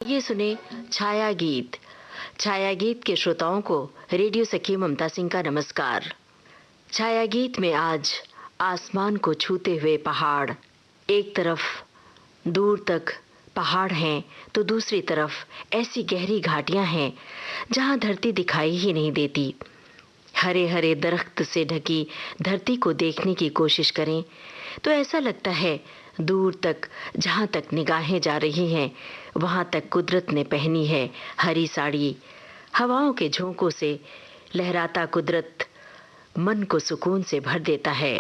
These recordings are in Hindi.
ये सुने छाया गीत। छाया गीत के श्रोताओं को रेडियो सखी ममता सिंह का नमस्कार। छाया गीत में आज आसमान को छूते हुए पहाड़। एक तरफ दूर तक पहाड़ हैं तो दूसरी तरफ ऐसी गहरी घाटियां हैं जहां धरती दिखाई ही नहीं देती। हरे हरे दरख्त से ढकी धरती को देखने की कोशिश करें तो ऐसा लगता है दूर तक, जहां तक निगाहें जा रही हैं वहां तक कुदरत ने पहनी है हरी साड़ी। हवाओं के झोंकों से लहराता कुदरत मन को सुकून से भर देता है।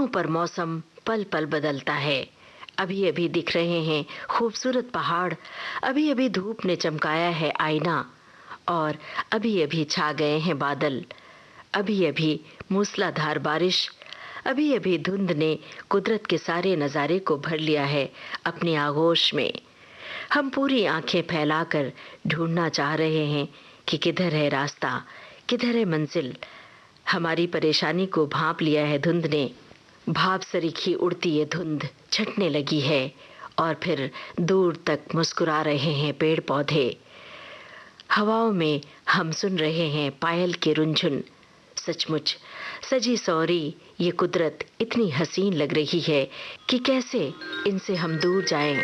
पर मौसम पल पल बदलता है। अभी अभी दिख रहे हैं खूबसूरत पहाड़, अभी अभी धूप ने चमकाया है आईना और अभी अभी छा गए हैं बादल। अभी अभी मूसलाधार बारिश, अभी अभी धुंध ने कुदरत के सारे नज़ारे को भर लिया है अपनी आगोश में। हम पूरी आंखें फैलाकर ढूंढना चाह रहे हैं कि किधर है रास्ता, किधर है मंजिल। हमारी परेशानी को भांप लिया है धुंध ने। भाप सरीखी उड़ती ये धुंध छटने लगी है और फिर दूर तक मुस्कुरा रहे हैं पेड़ पौधे। हवाओं में हम सुन रहे हैं पायल के रुंझुन, सचमुच सजी सौरी ये कुदरत इतनी हसीन लग रही है कि कैसे इनसे हम दूर जाएं।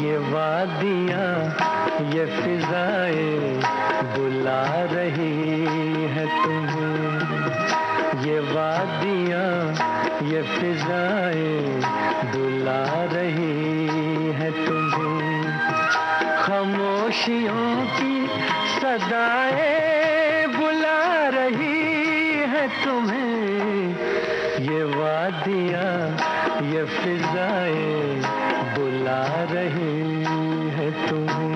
ये वादियाँ ये फिजाएं बुला रही है तुम्हें, ये वादियाँ ये फिजाएं बुला रही है तुम्हें, खामोशियों की सदाएं बुला रही है तुम्हें, ये वादियाँ ये फिजाएं बुला रही है तुम्हें।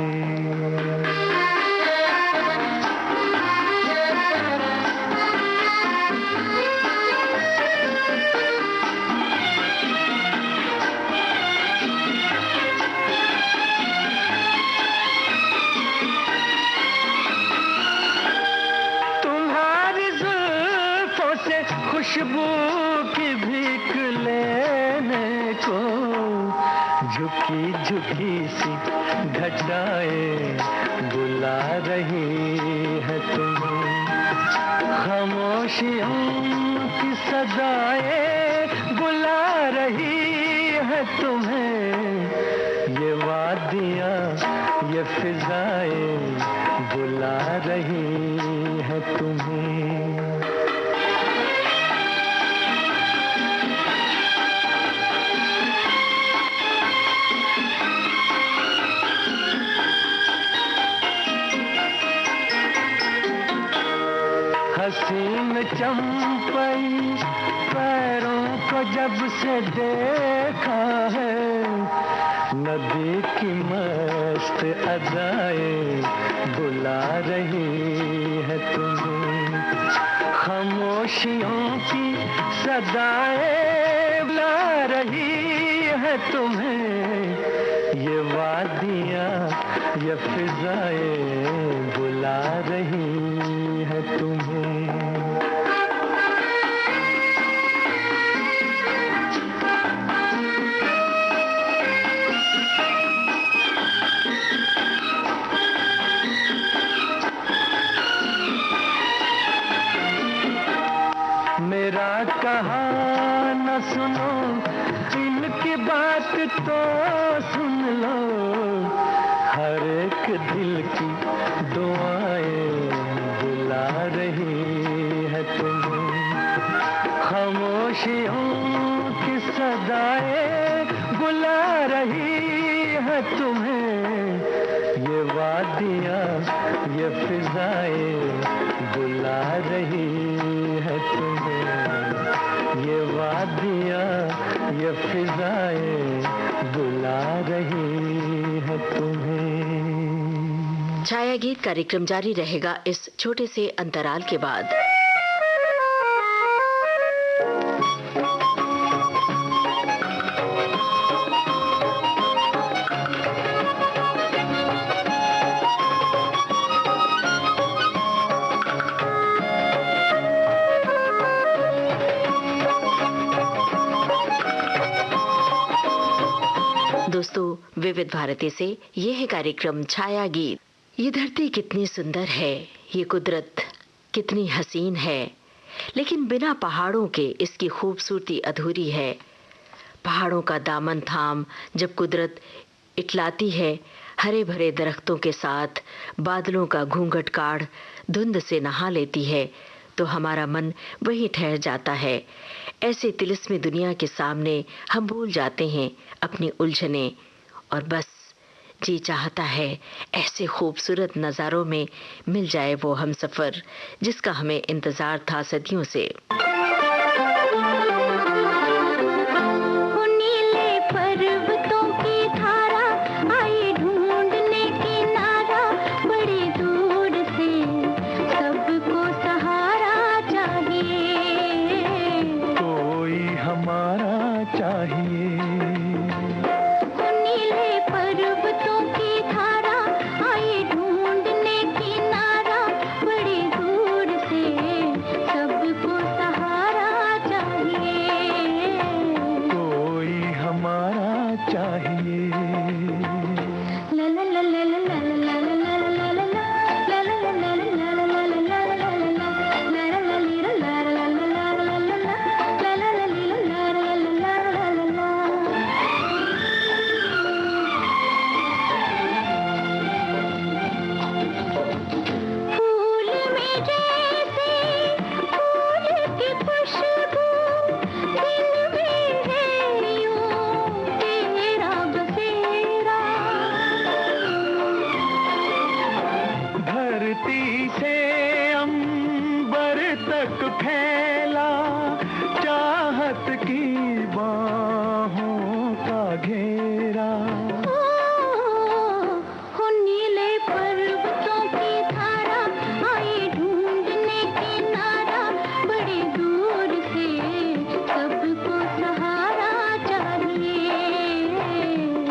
तुम्हारी जुल्फों से खुशबू की भीख लेने को झुकी झुकी सी घटाएं बुला रही है तुम्हें, खामोशियों की सदाएं बुला रही है तुम्हें, ये वादियाँ ये फिजाएं बुला रही है तुम्हें। हसीन चंपई पैरों को जब से देखा है, नदी की मस्त अदाएं बुला रही है तुम्हें, खामोशियों की सदाएं बुला रही है तुम्हें, ये वादियाँ ये फिजाएं बुला रही है तुम्हें। मेरा कहा न सुनो, इनकी बात तो सुन लो, हर एक दिल की दुआएं बुला रही है तुम्हें, खामोशियों की सदाएं बुला रही है तुम्हें, ये वादियाँ ये फिजाएं बुला रही है तुम्हें, ये वादियाँ ये फिजाएं बुला रही है तुम्हें। छाया गीत कार्यक्रम जारी रहेगा इस छोटे से अंतराल के बाद। दोस्तों, विविध भारती से ये है कार्यक्रम छाया गीत। ये धरती कितनी सुंदर है, ये कुदरत कितनी हसीन है, लेकिन बिना पहाड़ों के इसकी खूबसूरती अधूरी है। पहाड़ों का दामन थाम जब कुदरत इटलाती है, हरे भरे दरख्तों के साथ बादलों का घूंघट काढ़ धुंध से नहा लेती है, तो हमारा मन वहीं ठहर जाता है। ऐसे तिलिस्मी दुनिया के सामने हम भूल जाते हैं अपनी उलझने, और बस जी चाहता है ऐसे खूबसूरत नज़ारों में मिल जाए वो हमसफ़र जिसका हमें इंतज़ार था सदियों से। चाहिए। धरती से अंबर तक फैला चाहत की बाहों का घेरा। हो नीले पर्वतों की धारा आई ढूंढने किनारा, बड़ी दूर से सबको सहारा चाहिए।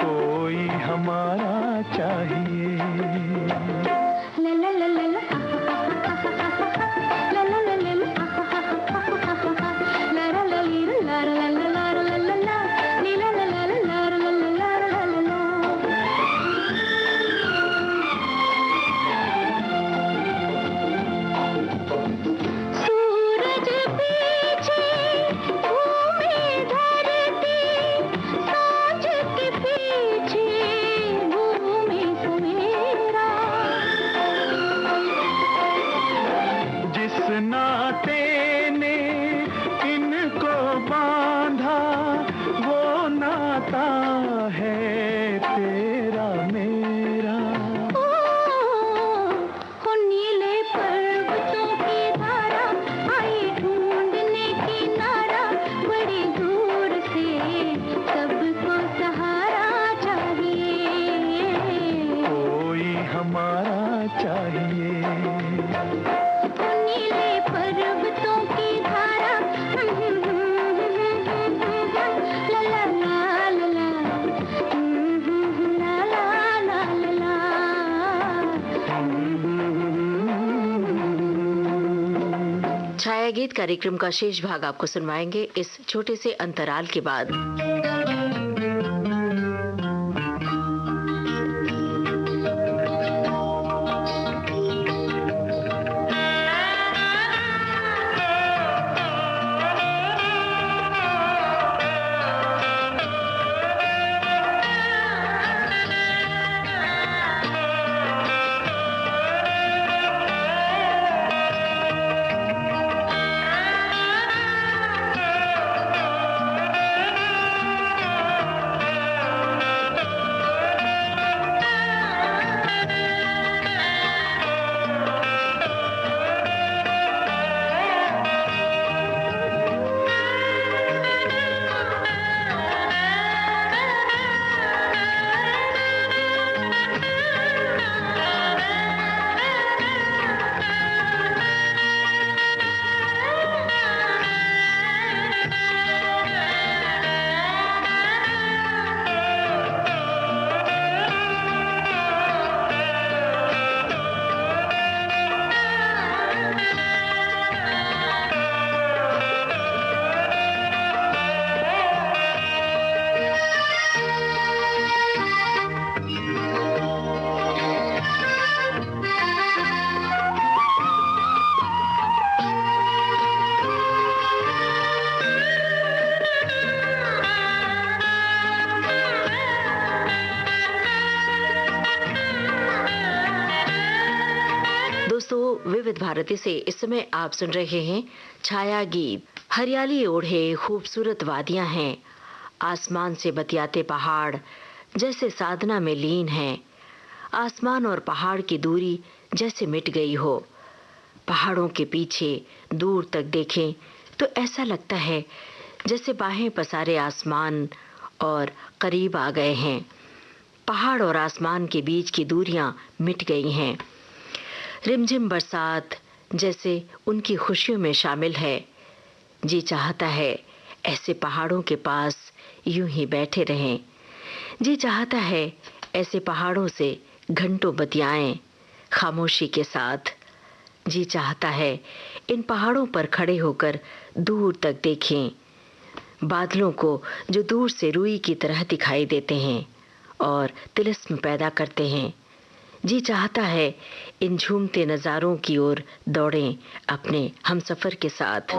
कोई हमारा चाहिए। नाते ने इनको बांधा वो नाता है तेरा मेरा। हो नीले पर्वतों की धारा आई ढूंढने किनारा, बड़ी दूर से सबको सहारा चाहिए। कोई हमारा चाहिए। नीले पर्वतों की धारा ला ला ला ला ला ला ला। छाया गीत कार्यक्रम का शेष भाग आपको सुनवाएंगे इस छोटे से अंतराल के बाद। दोस्तों, विविध भारती से इस समय आप सुन रहे हैं छाया गीत। हरियाली ओढ़े खूबसूरत वादियां हैं, आसमान से बतियाते पहाड़ जैसे साधना में लीन हैं। आसमान और पहाड़ की दूरी जैसे मिट गई हो। पहाड़ों के पीछे दूर तक देखें तो ऐसा लगता है जैसे बाहें पसारे आसमान और करीब आ गए हैं। पहाड़ और आसमान के बीच की दूरियां मिट गई हैं। रिमझिम बरसात जैसे उनकी खुशियों में शामिल है। जी चाहता है ऐसे पहाड़ों के पास यूं ही बैठे रहें। जी चाहता है ऐसे पहाड़ों से घंटों बतियाएं खामोशी के साथ। जी चाहता है इन पहाड़ों पर खड़े होकर दूर तक देखें। बादलों को जो दूर से रुई की तरह दिखाई देते हैं और तिलिस्म पैदा करते हैं। जी चाहता है इन झूमते नज़ारों की ओर दौड़ें अपने हमसफर के साथ।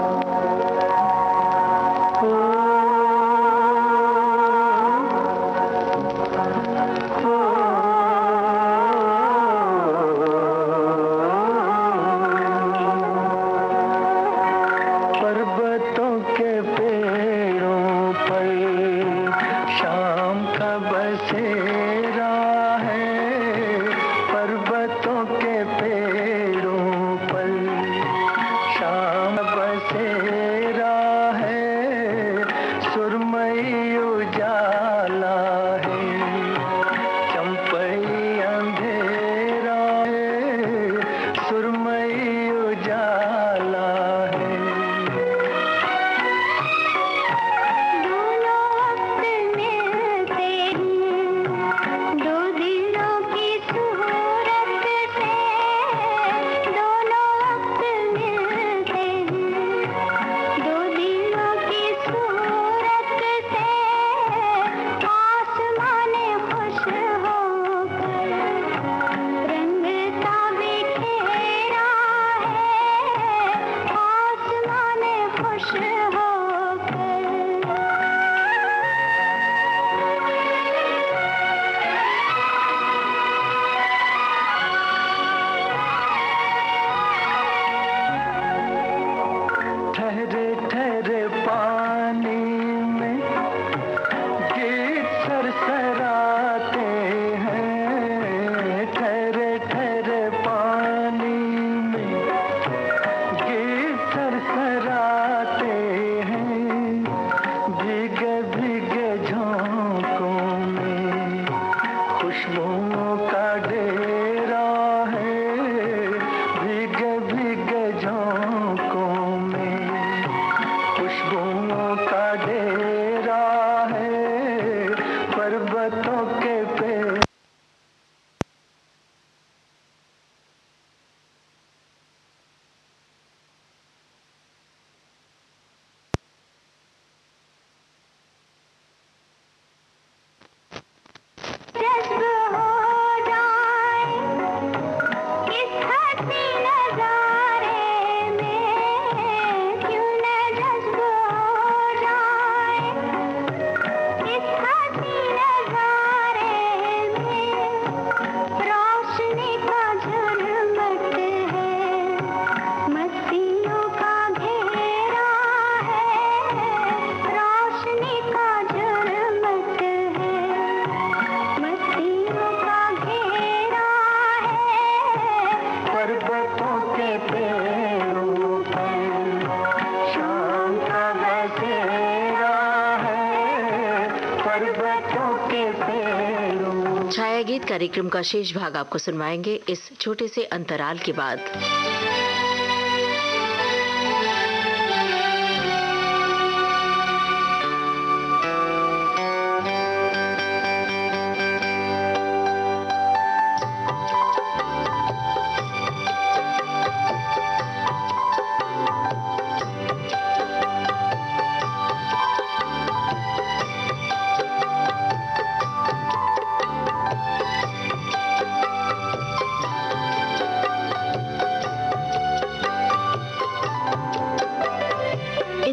छाया गीत कार्यक्रम का शेष भाग आपको सुनवाएंगे इस छोटे से अंतराल के बाद।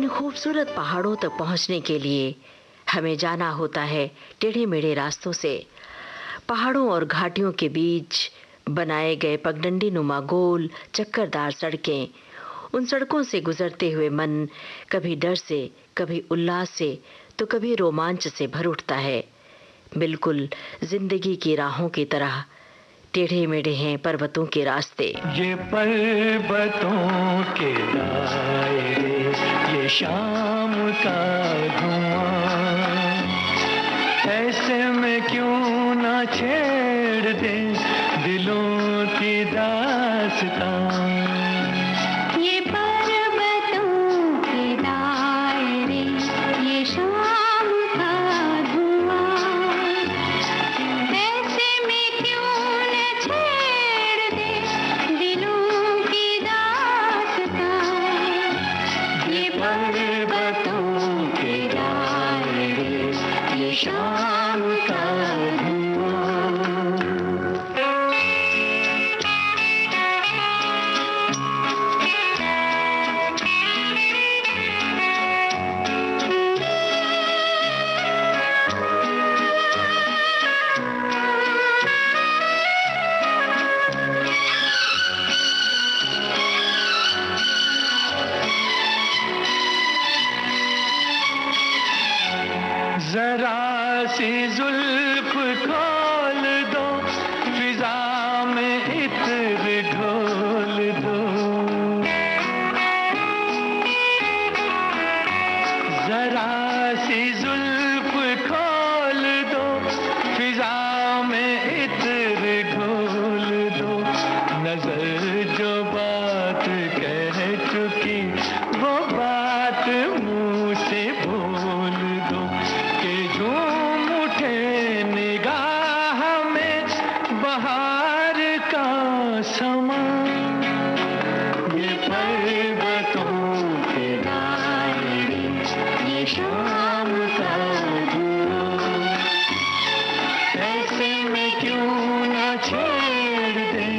खूबसूरत पहाड़ों तक पहुंचने के लिए हमें जाना होता है टेढ़े मेढ़े रास्तों से। पहाड़ों और घाटियों के बीच बनाए गए पगडंडी नुमा गोल चक्करदार सड़कें, उन सड़कों से गुजरते हुए मन कभी डर से, कभी उल्लास से, तो कभी रोमांच से भर उठता है। बिल्कुल जिंदगी की राहों की तरह टेढ़े मेढ़े हैं पर्वतों के रास्ते। ये पर्वतों के दायरे, ये शाम का धुआं, ऐसे में क्यों ना छेड़ दे दिलों की दास्तां। ये पर्वतों के दायरे, ये शाम का धुआं, ऐसे में क्यों न छेड़ दे दिलों की दास्तां। ये पर्वतों के शाम का धुआं। जरा सी जुल्फ खोल दो, फिजा में इत्र घोल दो। जरा सी जुल्फ खोल दो, फिजा में इत्र घोल दो। नजर जो बात कह चुकी वो बात मुंह से बोल दो। झूम उठे निगाह में बहार का समा। ये पर्वतों के दायरे, ये शाम का धुआं। ऐसे में क्यों न छेड़ दे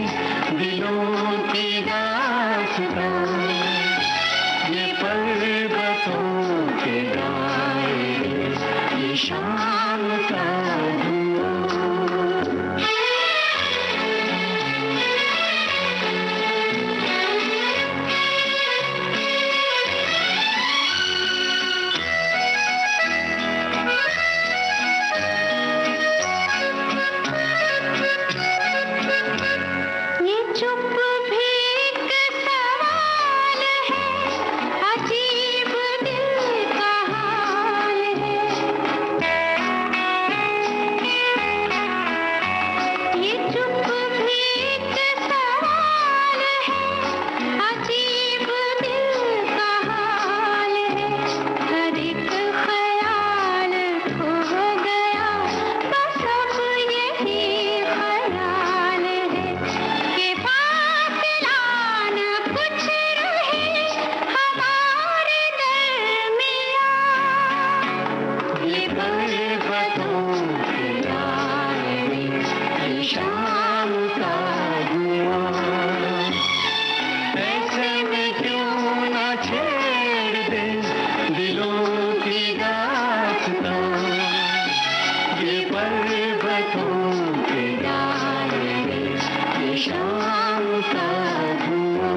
दिलों की दास्तां। ये पर्वतों के दायरे, ये शाम का धुआं। ये चुप भी एक सवाल है, अजीब दिल का हाल है। ये चुप भी एक सवाल है, अजीब दिल का हाल है। हर एक ख्याल खो गया, बस अब यही ख्याल है कि फासला न कुछ रहे हमारे दरमियां। ये पर्वतों के दायरे, ये शाम का धुआं। ऐसे में क्यों न छेड़ दे दिलों की दास्तां। ये पर्वतों के दायरे, ये शाम का धुआं।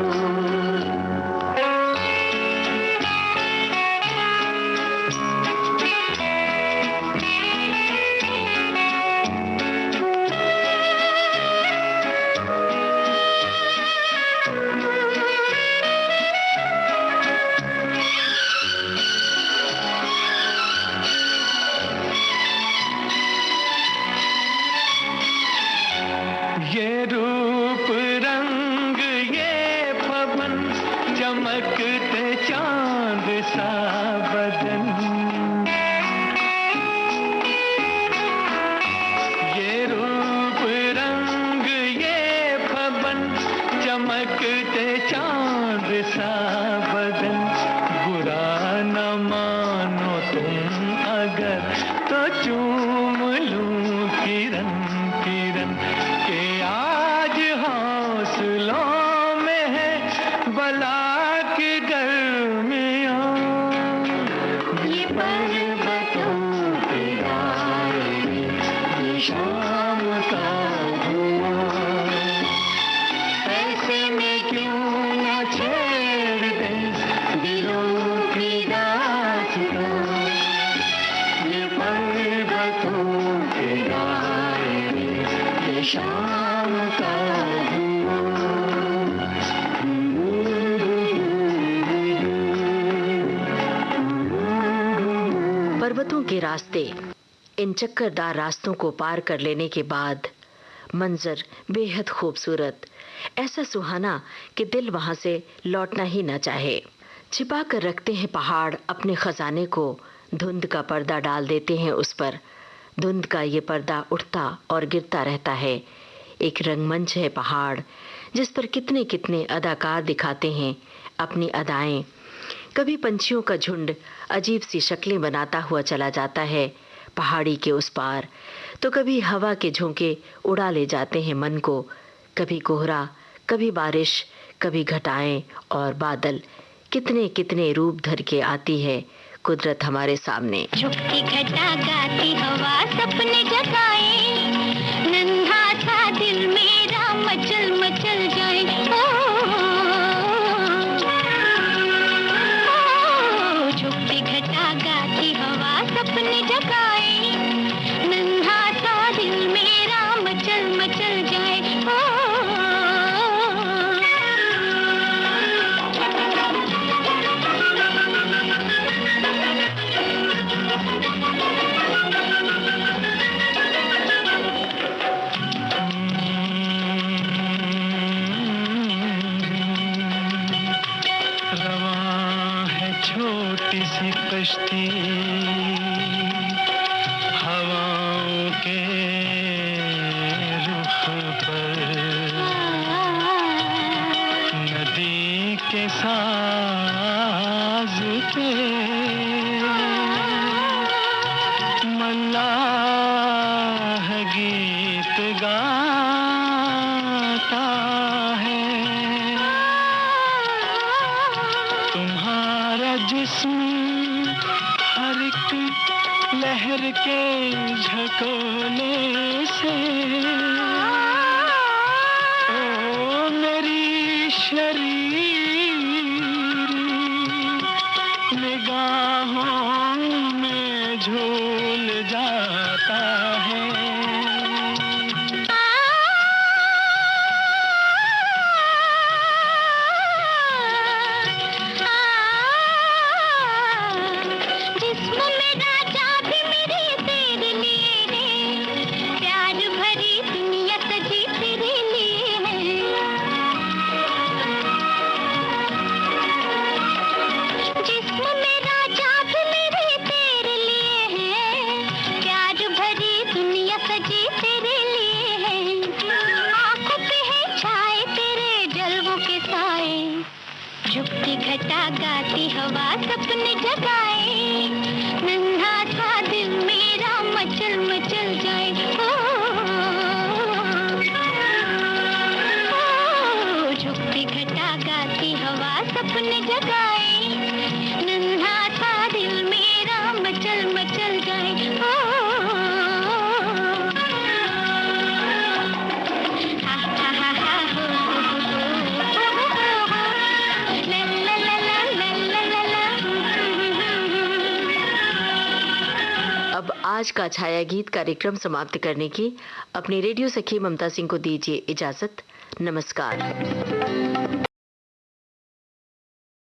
ये रूप रंग ये पवन, चमकते चांद सा बदन। ये रूप रंग ये पवन, चमकते चांद सा बदन। बुरा न मानो तुम अगर तो चूम लूं किरण किरण के। आज हौसलों में है बला की गर्मियां। ये पर्वतों के दायरे, ये शाम का धुआं। ऐसे में क्यों न छेड़ दे दिलों की दास्तां। ये पर्वतों के दायरे, ये शाम का पर्वतों के रास्ते, इन चक्करदार रास्तों को पार कर लेने के बाद मंजर बेहद खूबसूरत, ऐसा सुहाना कि दिल वहां से लौटना ही न चाहे। छिपा कर रखते हैं पहाड़ अपने खजाने को, धुंध का पर्दा डाल देते हैं उस पर। धुंध का ये पर्दा उठता और गिरता रहता है। एक रंगमंच है पहाड़, जिस पर कितने कितने अदाकार दिखाते हैं अपनी अदाएं। कभी पंछियों का झुंड अजीब सी शक्लें बनाता हुआ चला जाता है। पहाड़ी के उस पार, तो कभी हवा के झोंके उड़ा ले जाते हैं मन को, कभी कोहरा, कभी बारिश, कभी घटाएं और बादल, कितने कितने रूप धर के आती है कुदरत हमारे सामने। झुकती घटा गाती हवा सपने जगाए, नन्हा सा दिल मेरा मचल मचल जाए। झुकती घटा गाती हवा सपने जगाए, नन्हा सा दिल मेरा मचल मचल जाए। छोटी सी कश्ती हवाओं के रुख पर, नदी के साज पे मल्लाह गीत गाता है। तुम्हारा जिस्म हर एक लहर के झकोले से, ओ मेरी शरीर निगाहों में झूल जाता है। झुकती घटा गाती हवा सपने जगाए, नन्हा सा दिल मेरा मचल मचल जाए। झुकती घटा गाती हवा सपने जगाए, नन्हा सा दिल मेरा मचल मचल जाए। अब आज का छाया गीत कार्यक्रम समाप्त करने की अपनी रेडियो सखी ममता सिंह को दीजिए इजाजत। नमस्कार।